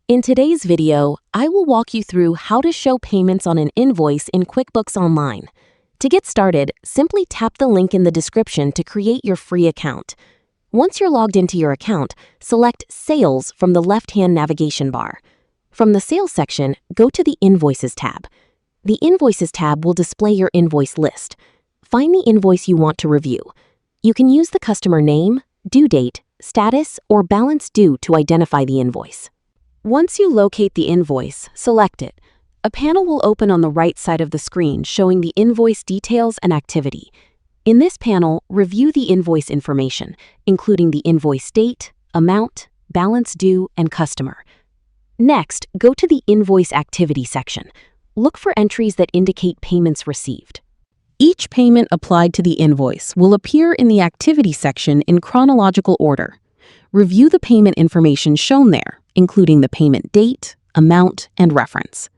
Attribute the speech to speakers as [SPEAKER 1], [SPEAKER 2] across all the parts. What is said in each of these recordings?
[SPEAKER 1] In today's video, I will walk you through how to show payments on an invoice in QuickBooks Online. To get started, simply tap the link in the description to create your free account. Once you're logged into your account, select Sales from the left-hand navigation bar. From the Sales section, go to the Invoices tab. The Invoices tab will display your invoice list. Find the invoice you want to review. You can use the customer name, due date, status, or balance due to identify the invoice. Once you locate the invoice, select it. A panel will open on the right side of the screen showing the invoice details and activity. In this panel, review the invoice information, including the invoice date, amount, balance due, and customer. Next, go to the Invoice Activity section. Look for entries that indicate payments received. Each payment applied to the invoice will appear in the Activity section in chronological order. Review the payment information shown there, including the payment date, amount, and reference.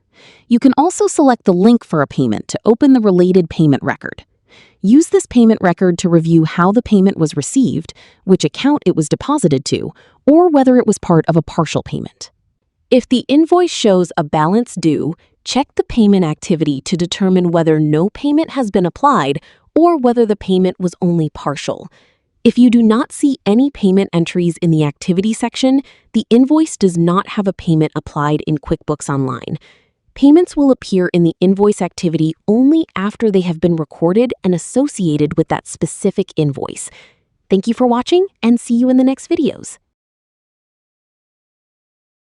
[SPEAKER 1] You can also select the link for a payment to open the related payment record. Use this payment record to review how the payment was received, which account it was deposited to, or whether it was part of a partial payment. If the invoice shows a balance due, check the payment activity to determine whether no payment has been applied or whether the payment was only partial. If you do not see any payment entries in the Activity section, the invoice does not have a payment applied in QuickBooks Online. Payments will appear in the invoice activity only after they have been recorded and associated with that specific invoice. Thank you for watching, and see you in the next videos.